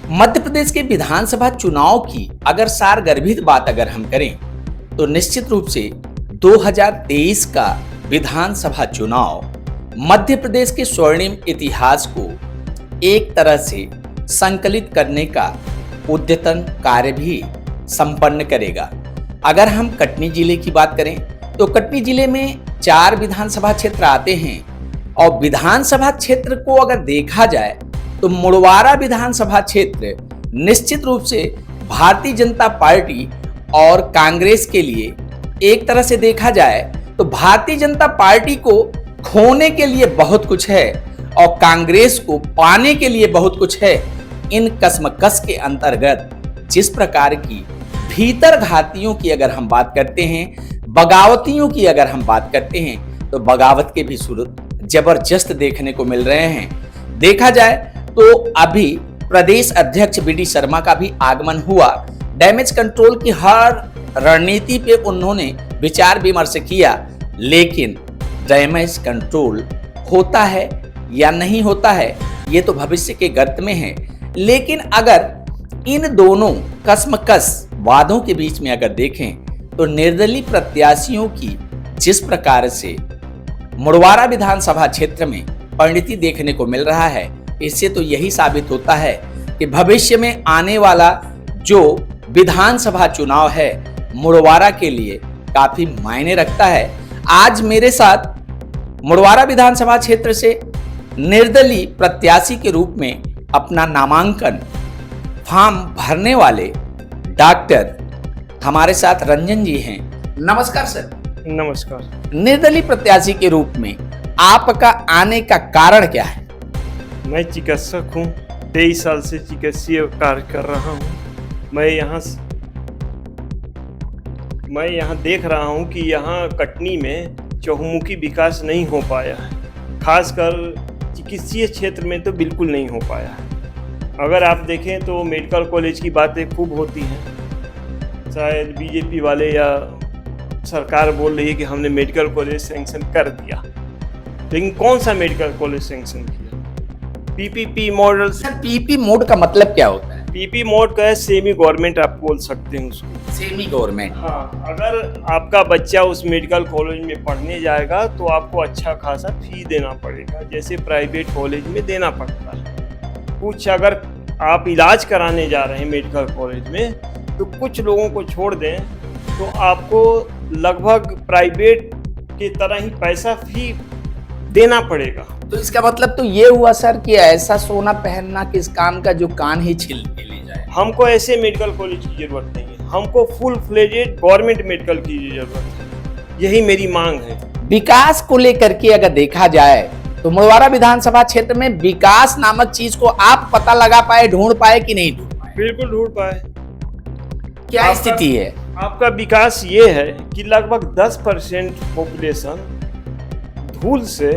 मध्य प्रदेश के विधानसभा चुनाव की अगर सारगर्भित बात अगर हम करें तो निश्चित रूप से 2023 का विधानसभा चुनाव मध्य प्रदेश के स्वर्णिम इतिहास को एक तरह से संकलित करने का उद्यतन कार्य भी संपन्न करेगा। अगर हम कटनी जिले की बात करें तो कटनी जिले में 4 विधानसभा क्षेत्र आते हैं और विधानसभा क्षेत्र को अगर देखा जाए तो मुड़वारा विधानसभा क्षेत्र निश्चित रूप से भारतीय जनता पार्टी और कांग्रेस के लिए एक तरह से देखा जाए तो भारतीय जनता पार्टी को खोने के लिए बहुत कुछ है और कांग्रेस को पाने के लिए बहुत कुछ है। इन कश्मकश के अंतर्गत जिस प्रकार की भीतर घातियों की अगर हम बात करते हैं, बगावतियों की अगर हम बात करते हैं तो बगावत के भी सूरत जबरदस्त देखने को मिल रहे हैं। देखा जाए तो अभी प्रदेश अध्यक्ष बी डी शर्मा का भी आगमन हुआ। डैमेज कंट्रोल की हर रणनीति पे उन्होंने विचार विमर्श किया, लेकिन डैमेज कंट्रोल होता है या नहीं होता है ये तो भविष्य के गर्त में है। लेकिन अगर इन दोनों कश्मकश वादों के बीच में अगर देखें तो निर्दलीय प्रत्याशियों की जिस प्रकार से मुड़वारा विधानसभा क्षेत्र में परिणति देखने को मिल रहा है, इससे तो यही साबित होता है कि भविष्य में आने वाला जो विधानसभा चुनाव है मुड़वारा के लिए काफी मायने रखता है। आज मेरे साथ मुड़वारा विधानसभा क्षेत्र से निर्दलीय प्रत्याशी के रूप में अपना नामांकन फॉर्म भरने वाले डॉक्टर हमारे साथ रंजन जी हैं। नमस्कार सर। नमस्कार। निर्दलीय प्रत्याशी के रूप में आपका आने का कारण क्या है? मैं चिकित्सक हूँ, 23 साल से चिकित्सीय कार्य कर रहा हूँ। मैं यहाँ देख रहा हूँ कि यहाँ कटनी में चहुमुखी विकास नहीं हो पाया है, खासकर चिकित्सीय क्षेत्र में तो बिल्कुल नहीं हो पाया है। अगर आप देखें तो मेडिकल कॉलेज की बातें खूब होती हैं, शायद बीजेपी वाले या सरकार बोल रही है कि हमने मेडिकल कॉलेज सैंक्शन कर दिया, लेकिन कौन सा मेडिकल कॉलेज सैंक्शन किया? PPP model. Sir PP mode का मतलब क्या होता है? पीपी मोड का है सेमी गवर्नमेंट, आप बोल सकते हैं उसको। Semi government. हाँ, अगर आपका बच्चा उस मेडिकल कॉलेज में पढ़ने जाएगा तो आपको अच्छा खासा फी देना पड़ेगा, जैसे प्राइवेट कॉलेज में देना पड़ता है। कुछ अगर आप इलाज कराने जा रहे हैं मेडिकल कॉलेज में तो कुछ लोगों को छोड़ दें तो आपको लगभग प्राइवेट की तरह ही पैसा फी देना पड़ेगा। तो इसका मतलब तो ये हुआ सर कि ऐसा सोना पहनना किस काम का जो कान ही छील के ले जाए। हमको ऐसे मेडिकल कॉलेज की जरूरत नहीं है, हमको फुल फ्लेजेड गवर्नमेंट मेडिकल की जरूरत है, यही मेरी मांग है। विकास को लेकर के अगर देखा जाए तो मुड़वारा विधानसभा क्षेत्र में विकास नामक चीज को आप पता लगा पाए, ढूंढ पाए कि नहीं ढूंढ पाए? बिल्कुल ढूंढ पाए। क्या स्थिति है आपका? विकास ये है कि लगभग 10% पॉपुलेशन धूल से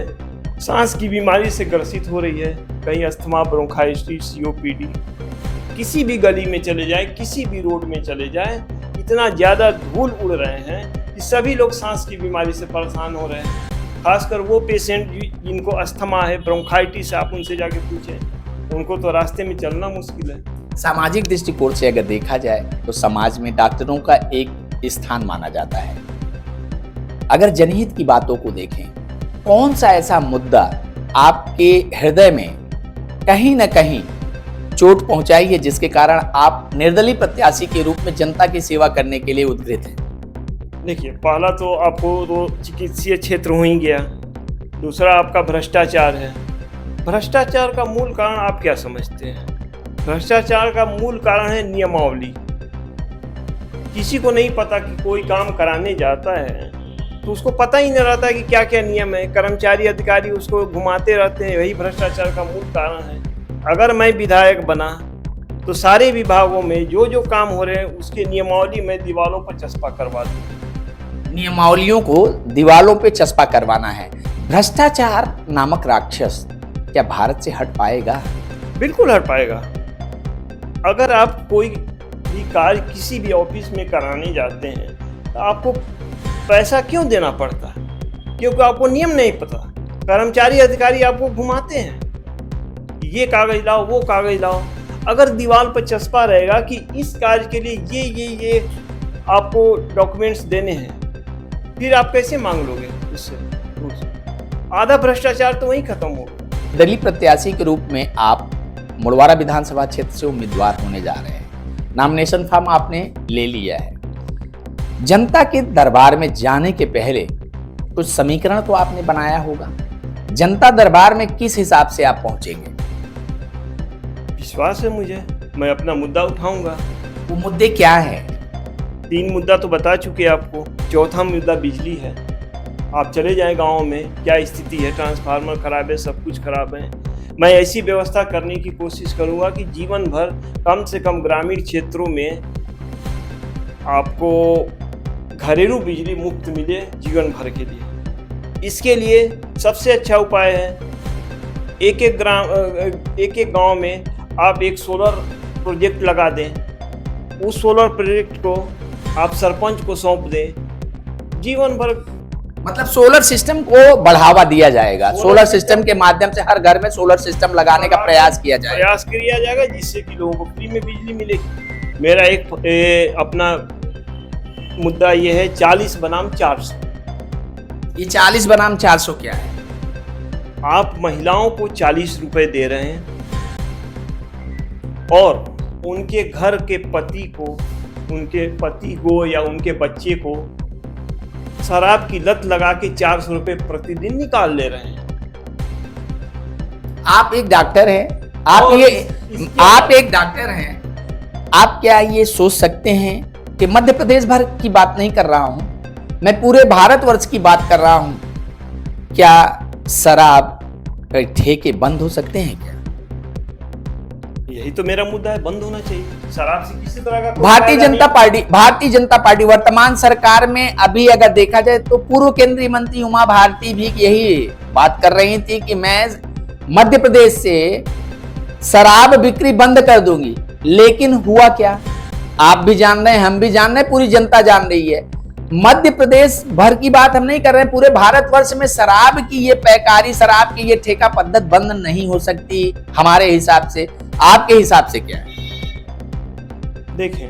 सांस की बीमारी से ग्रसित हो रही है। कहीं अस्थमा, ब्रोंकाइटिस, सीओपीडी। किसी भी गली में चले जाए, किसी भी रोड में चले जाए, इतना ज़्यादा धूल उड़ रहे हैं कि सभी लोग सांस की बीमारी से परेशान हो रहे हैं। खासकर वो पेशेंट जिनको अस्थमा है, ब्रोंकाइटिस है, आप उनसे जाके पूछें, उनको तो रास्ते में चलना मुश्किल है। सामाजिक दृष्टिकोण से अगर देखा जाए तो समाज में डॉक्टरों का एक स्थान माना जाता है। अगर जनहित की बातों को देखें, कौन सा ऐसा मुद्दा आपके हृदय में कहीं ना कहीं चोट पहुंचाई है जिसके कारण आप निर्दलीय प्रत्याशी के रूप में जनता की सेवा करने के लिए उद्ग्रहित हैं? देखिए, पहला तो आपको तो चिकित्सीय क्षेत्र हो ही गया, दूसरा आपका भ्रष्टाचार है। भ्रष्टाचार का मूल कारण आप क्या समझते हैं? भ्रष्टाचार का मूल कारण है नियमावली। किसी को नहीं पता कि कोई काम कराने जाता है तो उसको पता ही नहीं रहता कि क्या क्या नियम है, कर्मचारी अधिकारी उसको घुमाते रहते हैं, वही भ्रष्टाचार का मूल कारण है। अगर मैं विधायक बना तो सारे विभागों में जो जो काम हो रहे हैं उसके नियमावली मैं दीवारों पर चस्पा करवा दूँ। नियमावलियों को दीवारों पे चस्पा करवाना है। भ्रष्टाचार नामक राक्षस क्या भारत से हट पाएगा? बिल्कुल हट पाएगा। अगर आप कोई भी कार्य किसी भी ऑफिस में कराने जाते हैं तो आपको पैसा क्यों देना पड़ता है? क्योंकि आपको नियम नहीं पता। कर्मचारी अधिकारी आपको घुमाते हैं, ये कागज लाओ, वो कागज लाओ। अगर दीवार पर चस्पा रहेगा कि इस कार्य के लिए ये आपको डॉक्यूमेंट्स देने हैं, फिर आप कैसे मांग लोगे उससे? आधा भ्रष्टाचार तो वहीं खत्म होगा। दलित प्रत्याशी के रूप में आप मुड़वारा विधानसभा क्षेत्र से उम्मीदवार होने जा रहे हैं। नॉमिनेशन फॉर्म आपने ले लिया है। जनता के दरबार में जाने के पहले कुछ समीकरण तो आपने बनाया होगा। जनता दरबार में किस हिसाब से आप पहुंचेंगे? विश्वास है मुझे, मैं अपना मुद्दा उठाऊंगा। वो मुद्दे क्या है? 3 मुद्दा तो बता चुके आपको, चौथा मुद्दा बिजली है। आप चले जाएं गाँव में, क्या स्थिति है, ट्रांसफार्मर खराब है, सब कुछ खराब है। मैं ऐसी व्यवस्था करने की कोशिश करूंगा कि जीवन भर कम से कम ग्रामीण क्षेत्रों में आपको घरेलू बिजली मुफ्त मिले जीवन भर के लिए। इसके लिए सबसे अच्छा उपाय है एक एक गांव में आप एक सोलर प्रोजेक्ट लगा दें। उस सोलर प्रोजेक्ट को आप सरपंच को सौंप दें। जीवन भर मतलब सोलर सिस्टम को बढ़ावा दिया जाएगा। सोलर सिस्टम के माध्यम से हर घर में सोलर सिस्टम लगाने का प्रयास किया जाएगा जिससे कि लोगों को फ्री में बिजली मिलेगी। मेरा एक अपना मुद्दा ये है 40 बनाम 400। ये 40 बनाम 400 क्या है? आप महिलाओं को 40 रुपए दे रहे हैं और उनके घर के पति को या उनके बच्चे को शराब की लत लगा के 400 रुपए प्रतिदिन निकाल ले रहे हैं। आप एक डॉक्टर हैं, आप एक डॉक्टर हैं, आप क्या ये सोच सकते हैं कि मध्य प्रदेश भर की बात नहीं कर रहा हूं, मैं पूरे भारतवर्ष की बात कर रहा हूं, क्या शराब के ठेके बंद हो सकते हैं क्या? यही तो मेरा मुद्दा है, बंद होना चाहिए। शराब से किसी तरह का भारतीय जनता पार्टी वर्तमान सरकार में अभी अगर देखा जाए तो पूर्व केंद्रीय मंत्री उमा भारती भी यही बात कर रही थी कि मैं मध्य प्रदेश से शराब बिक्री बंद कर दूंगी। लेकिन हुआ क्या? आप भी जान रहे हैं, हम भी जान रहे हैं, पूरी जनता जान रही है। मध्य प्रदेश भर की बात हम नहीं कर रहे हैं, पूरे भारतवर्ष में शराब की ये पैकारी, शराब की ये ठेका पद्धत बंद नहीं हो सकती हमारे हिसाब से। आपके हिसाब से क्या है? देखें,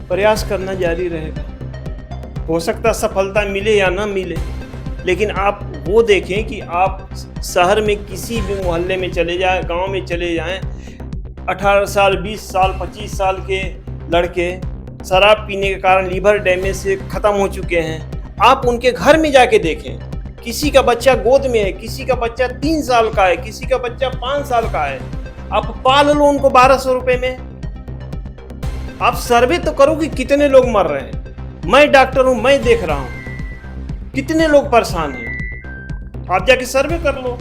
प्रयास करना जारी रहेगा। हो सकता सफलता मिले या ना मिले, लेकिन आप वो देखें कि आप शहर में किसी भी मोहल्ले में चले जाएं, गांव में चले जाएं, 18 साल, 20 साल, 25 साल के लड़के शराब पीने के कारण लीवर डैमेज से खत्म हो चुके हैं। आप उनके घर में जाके देखें, किसी का बच्चा गोद में है, किसी का बच्चा 3 साल का है, किसी का बच्चा 5 साल का है। आप पाल लो उनको 1200 रुपए में। आप सर्वे तो करो कि कितने लोग मर रहे हैं। मैं डॉक्टर हूं, मैं देख रहा हूं कितने लोग परेशान हैं। आप जाके सर्वे कर लो।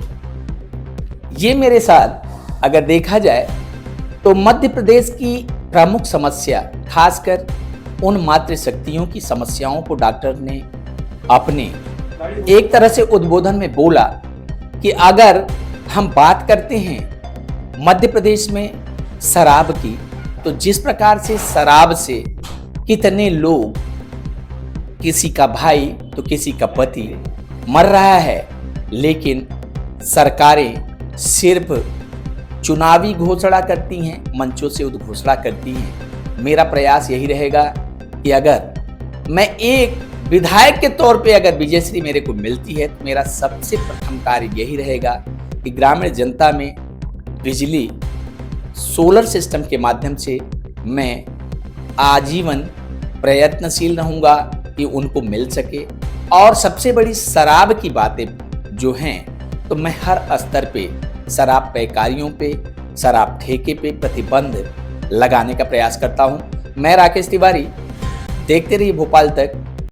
ये मेरे साथ अगर देखा जाए तो मध्य प्रदेश की प्रमुख समस्या, खासकर उन मातृशक्तियों की समस्याओं को डॉक्टर ने अपने एक तरह से उद्बोधन में बोला कि अगर हम बात करते हैं मध्य प्रदेश में शराब की, तो जिस प्रकार से शराब से कितने लोग, किसी का भाई तो किसी का पति मर रहा है, लेकिन सरकारें सिर्फ चुनावी घोषणा करती हैं, मंचों से उद्घोषणा करती हैं। मेरा प्रयास यही रहेगा कि अगर मैं एक विधायक के तौर पे अगर विजयश्री मेरे को मिलती है तो मेरा सबसे प्रथम कार्य यही रहेगा कि ग्रामीण जनता में बिजली सोलर सिस्टम के माध्यम से मैं आजीवन प्रयत्नशील रहूंगा कि उनको मिल सके। और सबसे बड़ी शराब की बातें जो हैं, तो मैं हर स्तर पे शराब पैकारियों पे, शराब ठेके पे प्रतिबंध लगाने का प्रयास करता हूं। मैं राकेश तिवारी, देखते रहिए भोपाल तक।